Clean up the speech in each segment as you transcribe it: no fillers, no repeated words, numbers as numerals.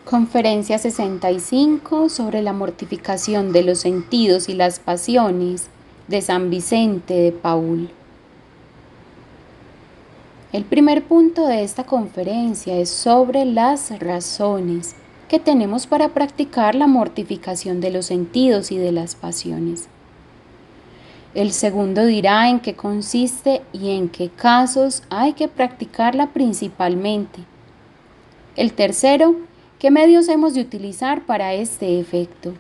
Conferencia 65 sobre la mortificación de los sentidos y las pasiones de San Vicente de Paúl. El primer punto de esta conferencia es sobre las razones que tenemos para practicar la mortificación de los sentidos y de las pasiones. El segundo dirá en qué consiste y en qué casos hay que practicarla principalmente. El tercero, ¿qué medios hemos de utilizar para este efecto?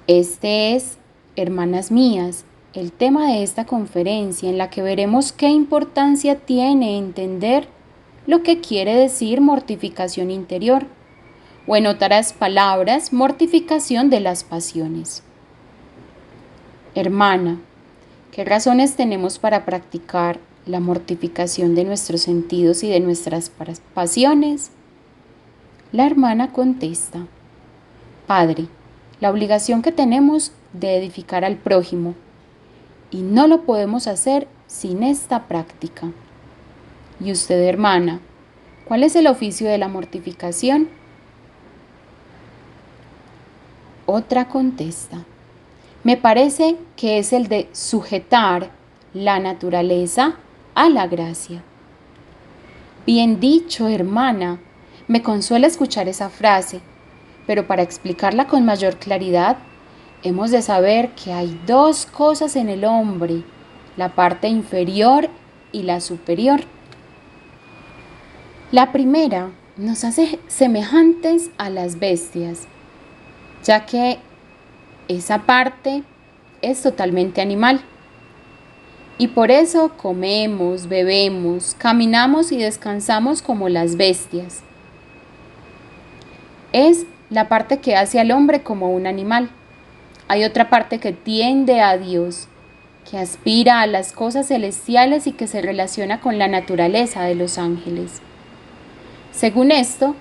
Este es, hermanas mías, el tema de esta conferencia en la que veremos qué importancia tiene entender lo que quiere decir mortificación interior, o en otras palabras, mortificación de las pasiones. Hermana, ¿qué razones tenemos para practicar la mortificación de nuestros sentidos y de nuestras pasiones? La hermana contesta: Padre, la obligación que tenemos de edificar al prójimo, y no lo podemos hacer sin esta práctica. ¿Y usted, hermana, cuál es el oficio de la mortificación? Otra contesta: me parece que es el de sujetar la naturaleza a la gracia. Bien dicho, hermana, me consuela escuchar esa frase, pero para explicarla con mayor claridad, hemos de saber que hay dos cosas en el hombre, la parte inferior y la superior. La primera nos hace semejantes a las bestias, ya que esa parte es totalmente animal. Y por eso comemos, bebemos, caminamos y descansamos como las bestias. Es la parte que hace al hombre como un animal. Hay otra parte que tiende a Dios, que aspira a las cosas celestiales y que se relaciona con la naturaleza de los ángeles. Según esto,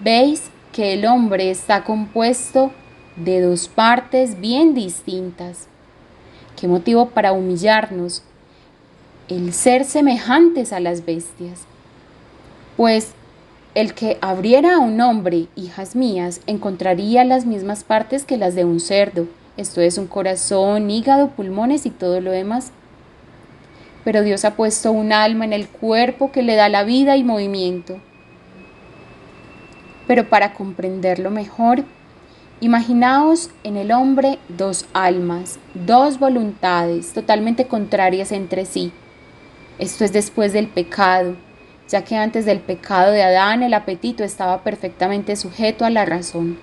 veis que el hombre está compuesto de dos partes bien distintas. ¿Qué motivo para humillarnos el ser semejantes a las bestias? Pues el que abriera a un hombre, hijas mías, encontraría las mismas partes que las de un cerdo, esto es, un corazón, hígado, pulmones y todo lo demás. Pero Dios ha puesto un alma en el cuerpo que le da la vida y movimiento. Pero para comprenderlo mejor, imaginaos en el hombre dos almas, dos voluntades totalmente contrarias entre sí. Esto es después del pecado, ya que antes del pecado de Adán el apetito estaba perfectamente sujeto a la razón.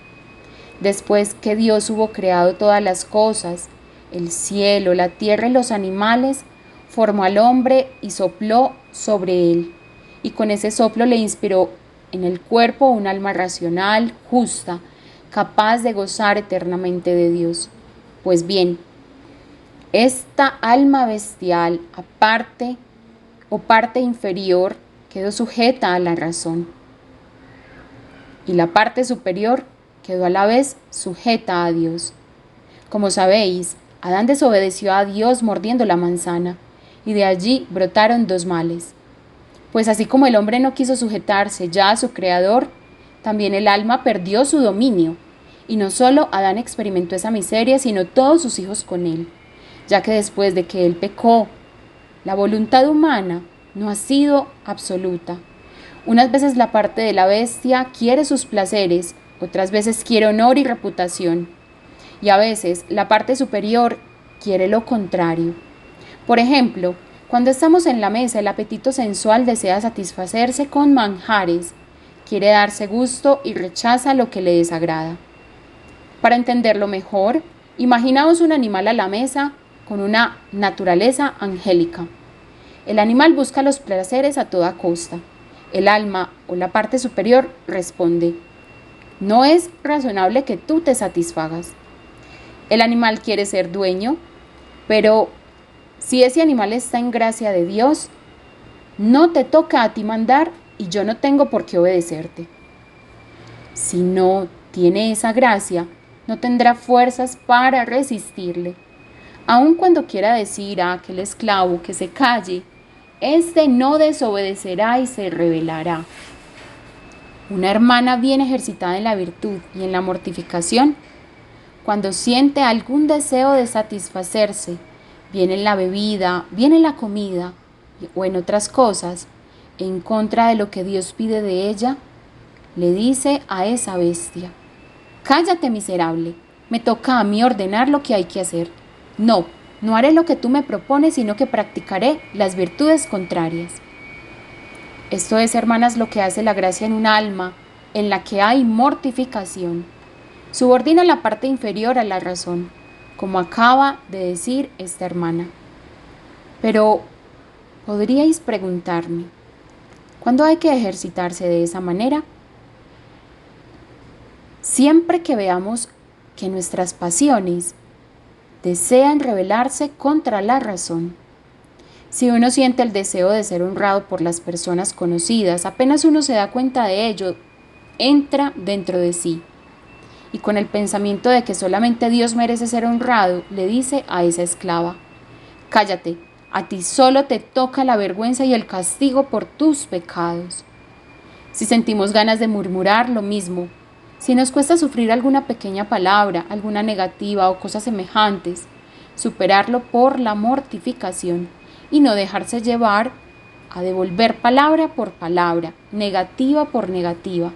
Después que Dios hubo creado todas las cosas, el cielo, la tierra y los animales, formó al hombre y sopló sobre él, y con ese soplo le inspiró en el cuerpo un alma racional, justa, capaz de gozar eternamente de Dios. Pues bien, esta alma bestial, aparte o parte inferior, quedó sujeta a la razón, y la parte superior quedó a la vez sujeta a Dios. Como sabéis, Adán desobedeció a Dios mordiendo la manzana, y de allí brotaron dos males. Pues así como el hombre no quiso sujetarse ya a su Creador, también el alma perdió su dominio, y no solo Adán experimentó esa miseria, sino todos sus hijos con él, ya que después de que él pecó, la voluntad humana no ha sido absoluta. Unas veces la parte de la bestia quiere sus placeres, otras veces quiere honor y reputación, y a veces la parte superior quiere lo contrario. Por ejemplo, cuando estamos en la mesa, el apetito sensual desea satisfacerse con manjares, quiere darse gusto y rechaza lo que le desagrada. Para entenderlo mejor, imaginaos un animal a la mesa con una naturaleza angélica. El animal busca los placeres a toda costa. El alma o la parte superior responde: no es razonable que tú te satisfagas. El animal quiere ser dueño, pero si ese animal está en gracia de Dios, no te toca a ti mandar y yo no tengo por qué obedecerte. Si no tiene esa gracia, no tendrá fuerzas para resistirle. Aun cuando quiera decir a aquel esclavo que se calle, este no desobedecerá y se rebelará. Una hermana bien ejercitada en la virtud y en la mortificación, cuando siente algún deseo de satisfacerse, bien en la bebida, bien en la comida o en otras cosas, en contra de lo que Dios pide de ella, le dice a esa bestia: cállate, miserable, me toca a mí ordenar lo que hay que hacer. No, no haré lo que tú me propones, sino que practicaré las virtudes contrarias. Esto es, hermanas, lo que hace la gracia en un alma en la que hay mortificación. Subordina la parte inferior a la razón, como acaba de decir esta hermana. Pero podríais preguntarme, ¿cuándo hay que ejercitarse de esa manera? Siempre que veamos que nuestras pasiones desean rebelarse contra la razón. Si uno siente el deseo de ser honrado por las personas conocidas, apenas uno se da cuenta de ello, entra dentro de sí. Y con el pensamiento de que solamente Dios merece ser honrado, le dice a esa esclava: cállate, a ti solo te toca la vergüenza y el castigo por tus pecados. Si sentimos ganas de murmurar, lo mismo. Si nos cuesta sufrir alguna pequeña palabra, alguna negativa o cosas semejantes, superarlo por la mortificación y no dejarse llevar a devolver palabra por palabra, negativa por negativa,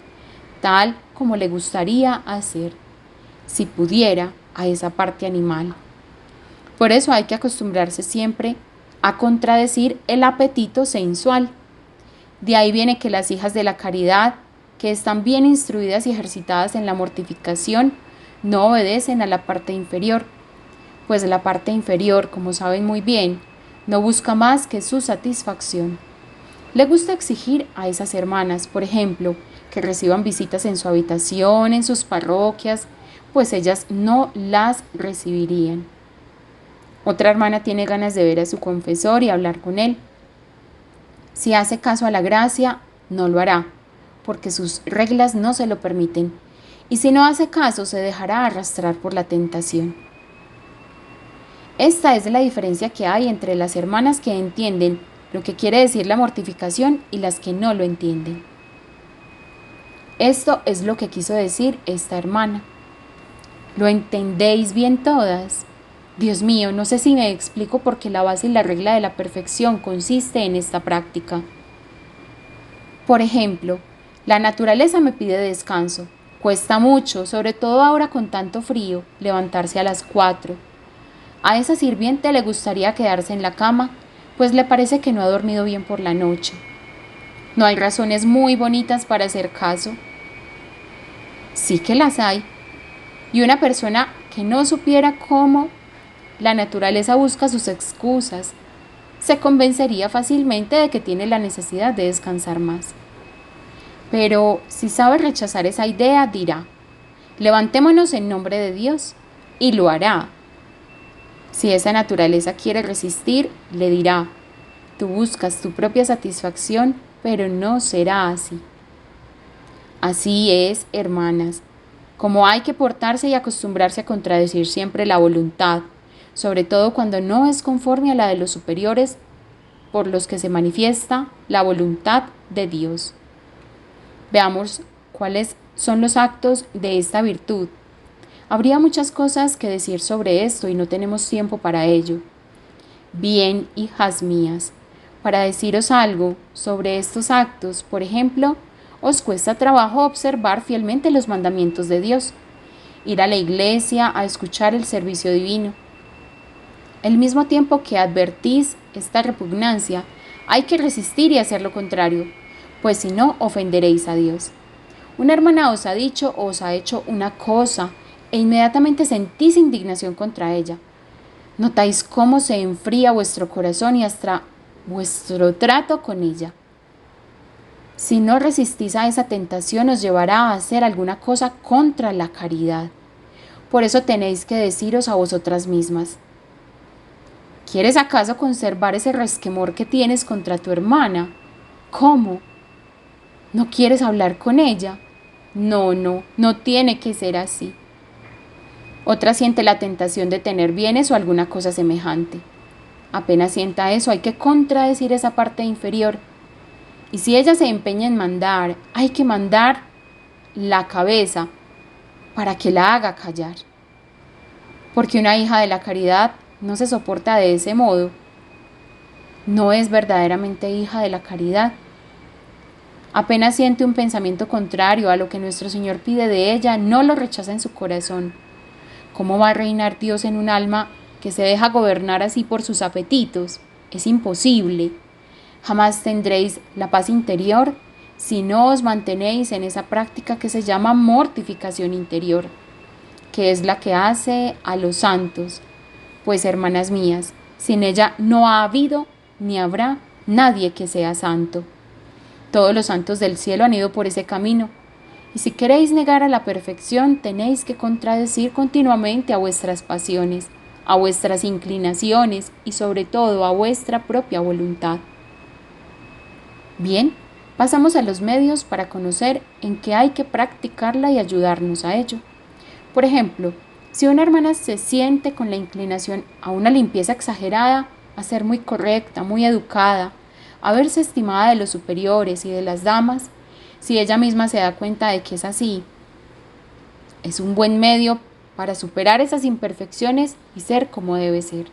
tal como le gustaría hacer, si pudiera, a esa parte animal. Por eso hay que acostumbrarse siempre a contradecir el apetito sensual. De ahí viene que las hijas de la caridad, que están bien instruidas y ejercitadas en la mortificación, no obedecen a la parte inferior, pues la parte inferior, como saben muy bien, no busca más que su satisfacción. Le gusta exigir a esas hermanas, por ejemplo, que reciban visitas en su habitación, en sus parroquias, pues ellas no las recibirían. Otra hermana tiene ganas de ver a su confesor y hablar con él. Si hace caso a la gracia, no lo hará, porque sus reglas no se lo permiten, y si no hace caso, se dejará arrastrar por la tentación. Esta es la diferencia que hay entre las hermanas que entienden lo que quiere decir la mortificación y las que no lo entienden. Esto es lo que quiso decir esta hermana. ¿Lo entendéis bien todas? Dios mío, no sé si me explico porque la base y la regla de la perfección consiste en esta práctica. Por ejemplo, la naturaleza me pide descanso. Cuesta mucho, sobre todo ahora con tanto frío, levantarse a las 4. A esa sirviente le gustaría quedarse en la cama, pues le parece que no ha dormido bien por la noche. No hay razones muy bonitas para hacer caso. Sí que las hay. Y una persona que no supiera cómo la naturaleza busca sus excusas, se convencería fácilmente de que tiene la necesidad de descansar más. Pero si sabe rechazar esa idea, dirá: levantémonos en nombre de Dios, y lo hará. Si esa naturaleza quiere resistir, le dirá: tú buscas tu propia satisfacción, pero no será así. Así es, hermanas, como hay que portarse y acostumbrarse a contradecir siempre la voluntad, sobre todo cuando no es conforme a la de los superiores por los que se manifiesta la voluntad de Dios. Veamos cuáles son los actos de esta virtud. Habría muchas cosas que decir sobre esto y no tenemos tiempo para ello. Bien, hijas mías, para deciros algo sobre estos actos, por ejemplo, os cuesta trabajo observar fielmente los mandamientos de Dios, ir a la iglesia a escuchar el servicio divino. Al mismo tiempo que advertís esta repugnancia, hay que resistir y hacer lo contrario, pues si no, ofenderéis a Dios. Una hermana os ha dicho o os ha hecho una cosa e inmediatamente sentís indignación contra ella. Notáis cómo se enfría vuestro corazón y hasta vuestro trato con ella. Si no resistís a esa tentación, os llevará a hacer alguna cosa contra la caridad. Por eso tenéis que deciros a vosotras mismas: ¿quieres acaso conservar ese resquemor que tienes contra tu hermana? ¿Cómo? ¿No quieres hablar con ella? No tiene que ser así. Otra siente la tentación de tener bienes o alguna cosa semejante. Apenas sienta eso, hay que contradecir esa parte inferior. Y si ella se empeña en mandar, hay que mandar la cabeza para que la haga callar. Porque una hija de la caridad no se soporta de ese modo. No es verdaderamente hija de la caridad. Apenas siente un pensamiento contrario a lo que nuestro Señor pide de ella, no lo rechaza en su corazón. ¿Cómo va a reinar Dios en un alma que se deja gobernar así por sus apetitos? Es imposible. Jamás tendréis la paz interior si no os mantenéis en esa práctica que se llama mortificación interior, que es la que hace a los santos. Pues, hermanas mías, sin ella no ha habido ni habrá nadie que sea santo. Todos los santos del cielo han ido por ese camino. Y si queréis negar a la perfección, tenéis que contradecir continuamente a vuestras pasiones, a vuestras inclinaciones y sobre todo a vuestra propia voluntad. Bien, pasamos a los medios para conocer en qué hay que practicarla y ayudarnos a ello. Por ejemplo, si una hermana se siente con la inclinación a una limpieza exagerada, a ser muy correcta, muy educada, a verse estimada de los superiores y de las damas, si ella misma se da cuenta de que es así, es un buen medio para superar esas imperfecciones y ser como debe ser.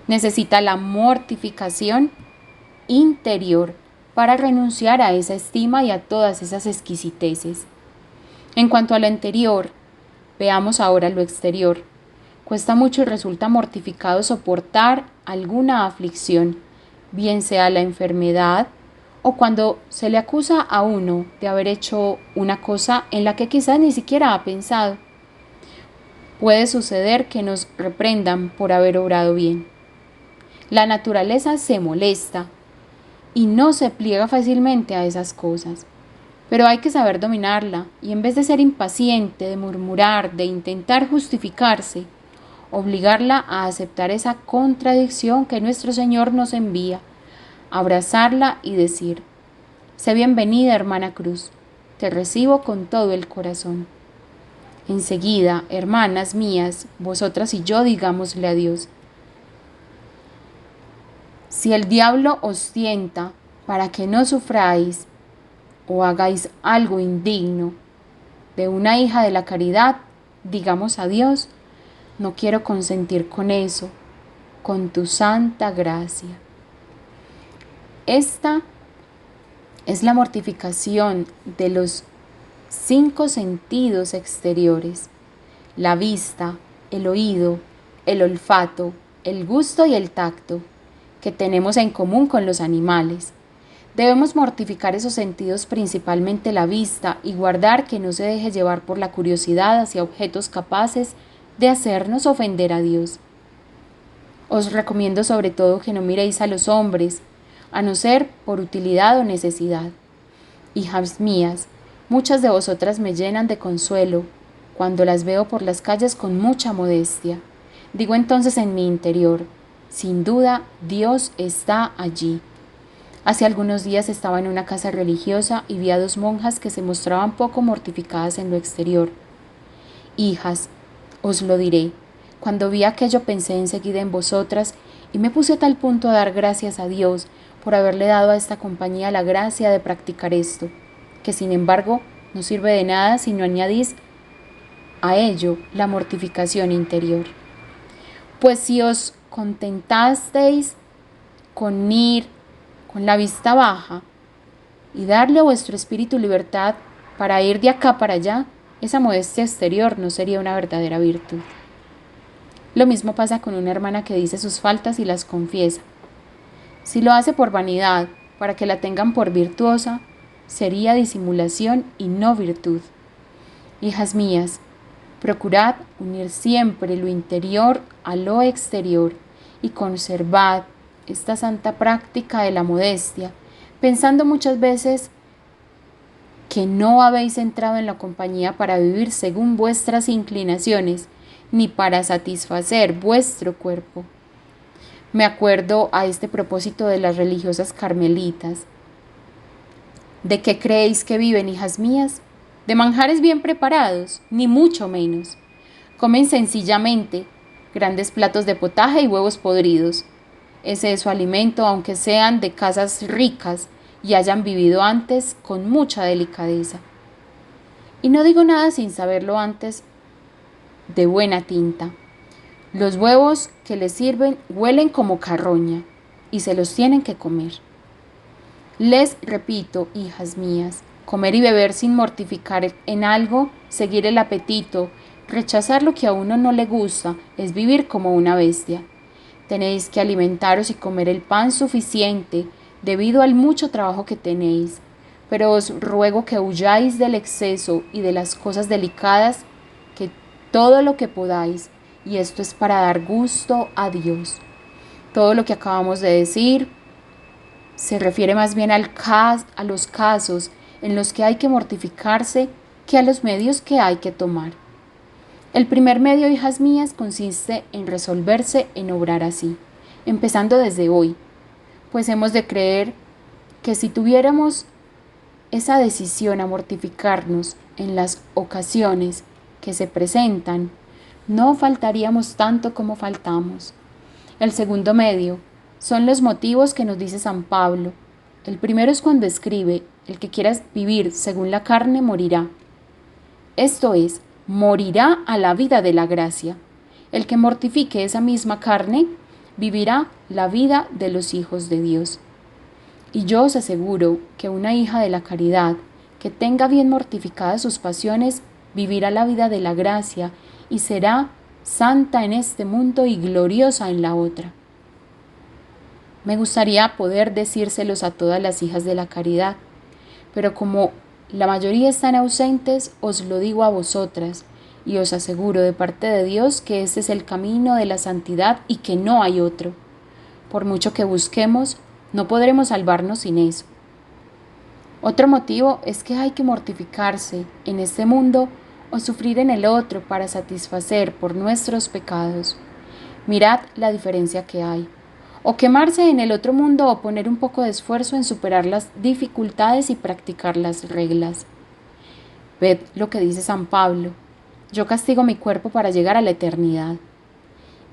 Necesita la mortificación interior para renunciar a esa estima y a todas esas exquisiteces. En cuanto a lo anterior, veamos ahora lo exterior. Cuesta mucho y resulta mortificado soportar alguna aflicción, bien sea la enfermedad o cuando se le acusa a uno de haber hecho una cosa en la que quizás ni siquiera ha pensado. Puede suceder que nos reprendan por haber obrado bien. La naturaleza se molesta y no se pliega fácilmente a esas cosas. Pero hay que saber dominarla y en vez de ser impaciente, de murmurar, de intentar justificarse, obligarla a aceptar esa contradicción que nuestro Señor nos envía, abrazarla y decir: sé bienvenida, hermana Cruz, te recibo con todo el corazón. Enseguida, hermanas mías, vosotras y yo digámosle a Dios: si el diablo os tienta para que no sufráis o hagáis algo indigno de una hija de la caridad, digamos a Dios: no quiero consentir con eso, con tu santa gracia. Esta es la mortificación de los 5 sentidos exteriores: la vista, el oído, el olfato, el gusto y el tacto, que tenemos en común con los animales. Debemos mortificar esos sentidos, principalmente la vista, y guardar que no se deje llevar por la curiosidad hacia objetos capaces de hacernos ofender a Dios. Os recomiendo sobre todo que no miréis a los hombres, a no ser por utilidad o necesidad. Hijas mías, muchas de vosotras me llenan de consuelo cuando las veo por las calles con mucha modestia. Digo entonces en mi interior: sin duda Dios está allí. Hace algunos días estaba en una casa religiosa y vi a 2 monjas que se mostraban poco mortificadas en lo exterior. Hijas, os lo diré, cuando vi aquello pensé enseguida en vosotras y me puse a tal punto a dar gracias a Dios por haberle dado a esta compañía la gracia de practicar esto, que sin embargo no sirve de nada si no añadís a ello la mortificación interior. Pues si os contentasteis con ir con la vista baja y darle a vuestro espíritu libertad para ir de acá para allá, esa modestia exterior no sería una verdadera virtud. Lo mismo pasa con una hermana que dice sus faltas y las confiesa. Si lo hace por vanidad, para que la tengan por virtuosa, sería disimulación y no virtud. Hijas mías, procurad unir siempre lo interior a lo exterior y conservad esta santa práctica de la modestia, pensando muchas veces que no habéis entrado en la compañía para vivir según vuestras inclinaciones, ni para satisfacer vuestro cuerpo. Me acuerdo a este propósito de las religiosas carmelitas. ¿De qué creéis que viven, hijas mías? ¿De manjares bien preparados? Ni mucho menos. Comen sencillamente grandes platos de potaje y huevos podridos. Ese es su alimento, aunque sean de casas ricas y hayan vivido antes con mucha delicadeza. Y no digo nada sin saberlo antes de buena tinta. Los huevos que les sirven huelen como carroña y se los tienen que comer. Les repito, hijas mías, comer y beber sin mortificar en algo, seguir el apetito, rechazar lo que a uno no le gusta, es vivir como una bestia. Tenéis que alimentaros y comer el pan suficiente debido al mucho trabajo que tenéis, pero os ruego que huyáis del exceso y de las cosas delicadas, que todo lo que podáis, y esto es para dar gusto a Dios. Todo lo que acabamos de decir se refiere más bien a los casos en los que hay que mortificarse que a los medios que hay que tomar. El primer medio, hijas mías, consiste en resolverse en obrar así, empezando desde hoy, pues hemos de creer que si tuviéramos esa decisión a mortificarnos en las ocasiones que se presentan, no faltaríamos tanto como faltamos. El segundo medio son los motivos que nos dice San Pablo. El primero es cuando escribe: el que quiera vivir según la carne morirá. Esto es, morirá a la vida de la gracia. El que mortifique esa misma carne vivirá la vida de los hijos de Dios. Y yo os aseguro que una hija de la caridad, que tenga bien mortificadas sus pasiones, vivirá la vida de la gracia y será santa en este mundo y gloriosa en la otra. Me gustaría poder decírselos a todas las hijas de la caridad, pero como la mayoría están ausentes, os lo digo a vosotras, y os aseguro de parte de Dios que este es el camino de la santidad y que no hay otro. Por mucho que busquemos, no podremos salvarnos sin eso. Otro motivo es que hay que mortificarse en este mundo o sufrir en el otro para satisfacer por nuestros pecados. Mirad la diferencia que hay. O quemarse en el otro mundo o poner un poco de esfuerzo en superar las dificultades y practicar las reglas. Ved lo que dice San Pablo: yo castigo mi cuerpo para llegar a la eternidad.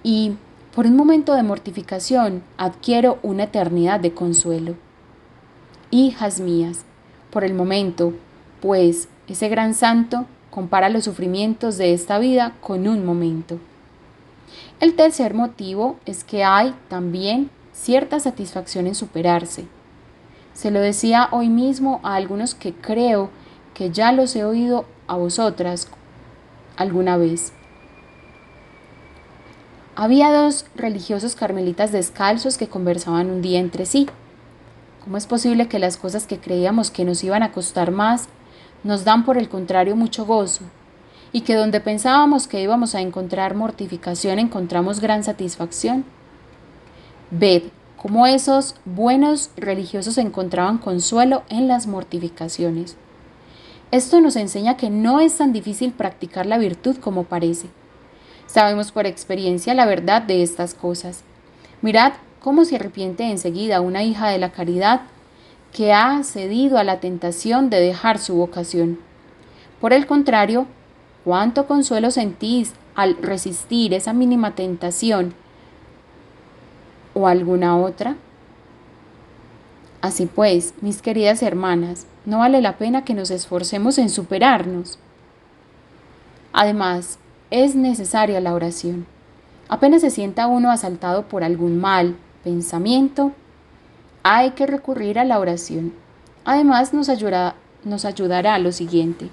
Y por un momento de mortificación adquiero una eternidad de consuelo. Hijas mías, por el momento, pues ese gran santo compara los sufrimientos de esta vida con un momento. El tercer motivo es que hay también cierta satisfacción en superarse. Se lo decía hoy mismo a algunos que creo que ya los he oído a vosotras alguna vez. Había dos religiosos carmelitas descalzos que conversaban un día entre sí. ¿Cómo es posible que las cosas que creíamos que nos iban a costar más nos dan por el contrario mucho gozo? Y que donde pensábamos que íbamos a encontrar mortificación encontramos gran satisfacción. Ved cómo esos buenos religiosos encontraban consuelo en las mortificaciones. Esto nos enseña que no es tan difícil practicar la virtud como parece. Sabemos por experiencia la verdad de estas cosas. Mirad cómo se arrepiente enseguida una hija de la caridad que ha cedido a la tentación de dejar su vocación. Por el contrario, ¿cuánto consuelo sentís al resistir esa mínima tentación o alguna otra? Así pues, mis queridas hermanas, no vale la pena que nos esforcemos en superarnos. Además, es necesaria la oración. Apenas se sienta uno asaltado por algún mal pensamiento, hay que recurrir a la oración. Además, nos ayudará a lo siguiente: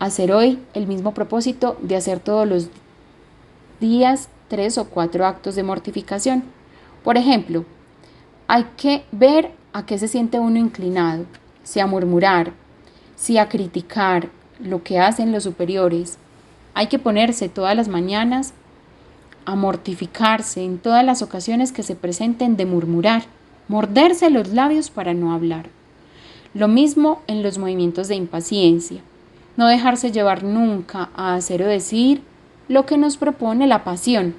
hacer hoy el mismo propósito de hacer todos los días 3 o 4 actos de mortificación. Por ejemplo, hay que ver a qué se siente uno inclinado, si a murmurar, si a criticar lo que hacen los superiores. Hay que ponerse todas las mañanas a mortificarse en todas las ocasiones que se presenten de murmurar, morderse los labios para no hablar. Lo mismo en los movimientos de impaciencia. No dejarse llevar nunca a hacer o decir lo que nos propone la pasión.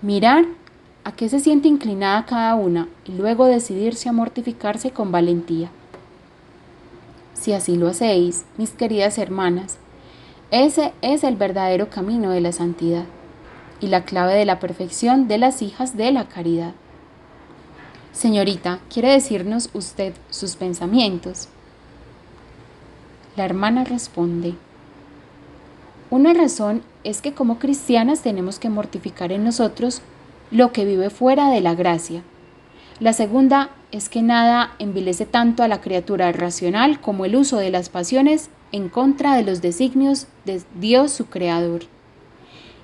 Mirar a qué se siente inclinada cada una y luego decidirse a mortificarse con valentía. Si así lo hacéis, mis queridas hermanas, ese es el verdadero camino de la santidad y la clave de la perfección de las hijas de la caridad. Señorita, ¿quiere decirnos usted sus pensamientos? La hermana responde: una razón es que como cristianas tenemos que mortificar en nosotros lo que vive fuera de la gracia. La segunda es que nada envilece tanto a la criatura racional como el uso de las pasiones en contra de los designios de Dios su Creador.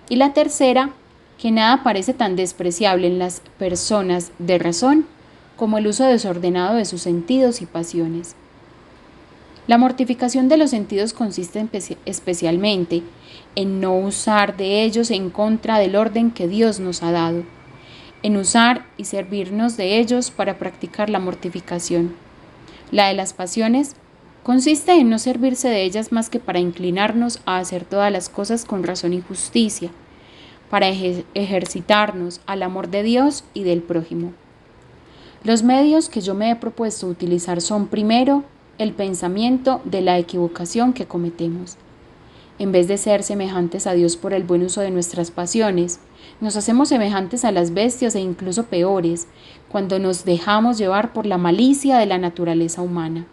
Y la tercera, que nada parece tan despreciable en las personas de razón como el uso desordenado de sus sentidos y pasiones. La mortificación de los sentidos consiste especialmente en no usar de ellos en contra del orden que Dios nos ha dado, en usar y servirnos de ellos para practicar la mortificación. La de las pasiones consiste en no servirse de ellas más que para inclinarnos a hacer todas las cosas con razón y justicia, para ejercitarnos al amor de Dios y del prójimo. Los medios que yo me he propuesto utilizar son, primero, el pensamiento de la equivocación que cometemos. En vez de ser semejantes a Dios por el buen uso de nuestras pasiones, nos hacemos semejantes a las bestias e incluso peores, cuando nos dejamos llevar por la malicia de la naturaleza humana.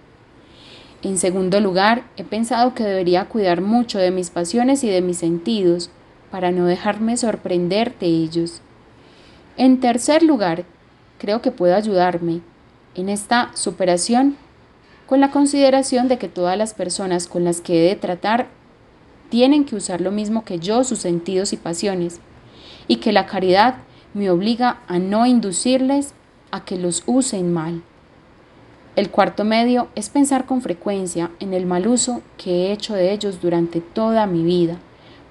En segundo lugar, he pensado que debería cuidar mucho de mis pasiones y de mis sentidos, para no dejarme sorprender de ellos. En tercer lugar, creo que puedo ayudarme en esta superación con la consideración de que todas las personas con las que he de tratar tienen que usar lo mismo que yo sus sentidos y pasiones, y que la caridad me obliga a no inducirles a que los usen mal. El cuarto medio es pensar con frecuencia en el mal uso que he hecho de ellos durante toda mi vida,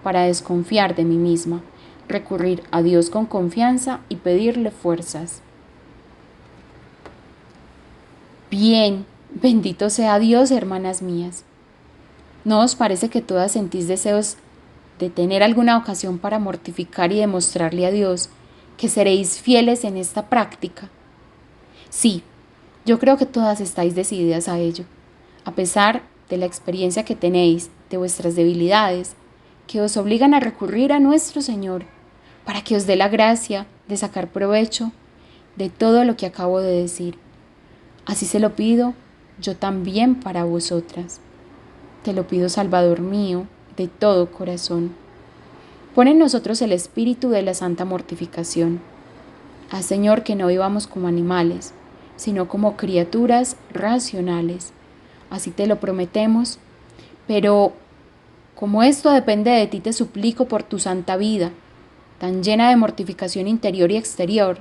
para desconfiar de mí misma, recurrir a Dios con confianza y pedirle fuerzas. Bien, bendito sea Dios, hermanas mías. ¿No os parece que todas sentís deseos de tener alguna ocasión para mortificar y demostrarle a Dios que seréis fieles en esta práctica? Sí, yo creo que todas estáis decididas a ello, a pesar de la experiencia que tenéis de vuestras debilidades, que os obligan a recurrir a nuestro Señor para que os dé la gracia de sacar provecho de todo lo que acabo de decir. Así se lo pido yo también para vosotras. Te lo pido, Salvador mío, de todo corazón. Pon en nosotros el espíritu de la santa mortificación. Haz, Señor, que no vivamos como animales, sino como criaturas racionales. Así te lo prometemos. Pero como esto depende de ti, te suplico por tu santa vida, tan llena de mortificación interior y exterior,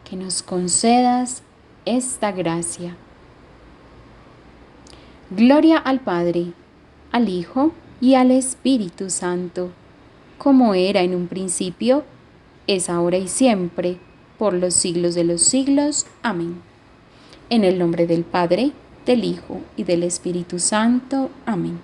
que nos concedas esta gracia. Gloria al Padre, al Hijo y al Espíritu Santo, como era en un principio, es ahora y siempre, por los siglos de los siglos. Amén. En el nombre del Padre, del Hijo y del Espíritu Santo. Amén.